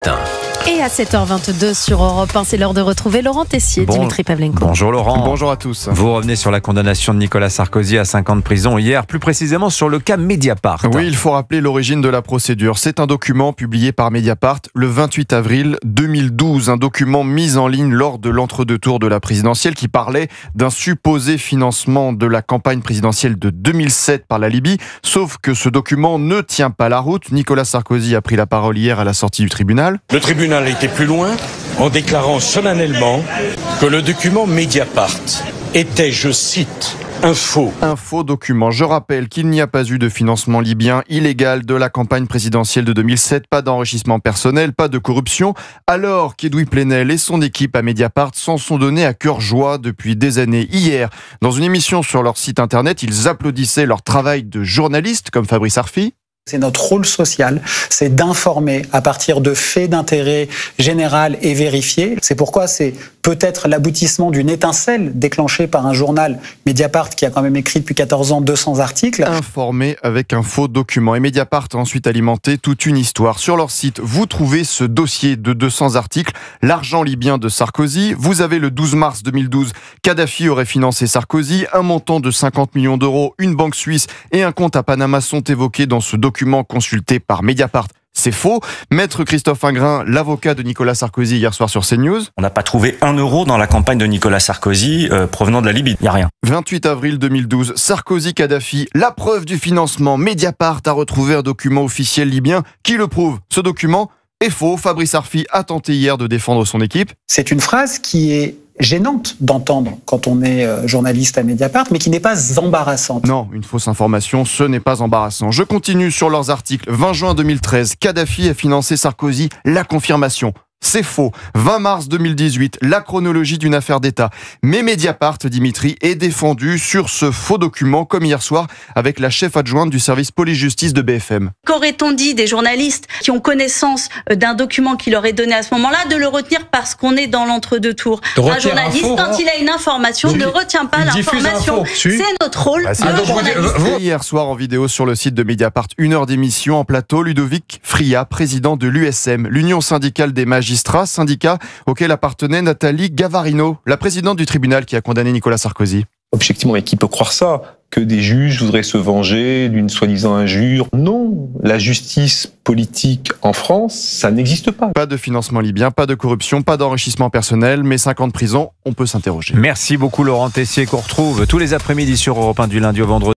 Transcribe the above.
Et à 7h22 sur Europe 1, c'est l'heure de retrouver Laurent Tessier, Dimitri Pavlenko. Bonjour Laurent. Bonjour à tous. Vous revenez sur la condamnation de Nicolas Sarkozy à 5 ans de prison hier, plus précisément sur le cas Mediapart. Oui, il faut rappeler l'origine de la procédure. C'est un document publié par Mediapart le 28 avril 2012. Un document mis en ligne lors de l'entre-deux tours de la présidentielle qui parlait d'un supposé financement de la campagne présidentielle de 2007 par la Libye. Sauf que ce document ne tient pas la route. Nicolas Sarkozy a pris la parole hier à la sortie du tribunal. Le tribunal a été plus loin en déclarant solennellement que le document Mediapart était, je cite, un faux document. Je rappelle qu'il n'y a pas eu de financement libyen illégal de la campagne présidentielle de 2007, pas d'enrichissement personnel, pas de corruption, alors qu'Edoui Plenel et son équipe à Mediapart s'en sont donnés à cœur joie depuis des années. Hier, dans une émission sur leur site internet, ils applaudissaient leur travail de journalistes comme Fabrice Arfi. C'est notre rôle social, c'est d'informer à partir de faits d'intérêt général et vérifiés. C'est pourquoi c'est peut-être l'aboutissement d'une étincelle déclenchée par un journal Mediapart qui a quand même écrit depuis 14 ans 200 articles. Informé avec un faux document. Et Mediapart a ensuite alimenté toute une histoire. Sur leur site, vous trouvez ce dossier de 200 articles, l'argent libyen de Sarkozy. Vous avez le 12 mars 2012, Kadhafi aurait financé Sarkozy, un montant de 50 millions d'euros, une banque suisse et un compte à Panama sont évoqués dans ce document consulté par Mediapart. C'est faux. Maître Christophe Ingrin, l'avocat de Nicolas Sarkozy hier soir sur CNews. On n'a pas trouvé 1 euro dans la campagne de Nicolas Sarkozy provenant de la Libye. Il n'y a rien. 28 avril 2012, Sarkozy-Kadhafi, la preuve du financement. Mediapart a retrouvé un document officiel libyen qui le prouve. Ce document est faux. Fabrice Arfi a tenté hier de défendre son équipe. C'est une phrase qui est gênante d'entendre quand on est journaliste à Mediapart, mais qui n'est pas embarrassante. Non, une fausse information, ce n'est pas embarrassant. Je continue sur leurs articles. 20 juin 2013, Kadhafi a financé Sarkozy, la confirmation. C'est faux. 20 mars 2018, la chronologie d'une affaire d'État. Mais Mediapart, Dimitri, est défendu sur ce faux document, comme hier soir, avec la chef adjointe du service police-justice de BFM. Qu'aurait-on dit des journalistes qui ont connaissance d'un document qui leur est donné à ce moment-là, de le retenir parce qu'on est dans l'entre-deux-tours? Un journaliste, quand il a une information, ne retient pas l'information. C'est notre rôle de journaliste. Et hier soir, en vidéo sur le site de Mediapart, 1 heure d'émission en plateau, Ludovic Fria, président de l'USM, l'Union syndicale des magistrats, syndicat auquel appartenait Nathalie Gavarino, la présidente du tribunal qui a condamné Nicolas Sarkozy. Objectivement, mais qui peut croire ça? Que des juges voudraient se venger d'une soi-disant injure? Non, la justice politique en France, ça n'existe pas. Pas de financement libyen, pas de corruption, pas d'enrichissement personnel, mais 5 ans de prison, on peut s'interroger. Merci beaucoup Laurent Tessier qu'on retrouve tous les après-midi sur Europe 1 du lundi au vendredi.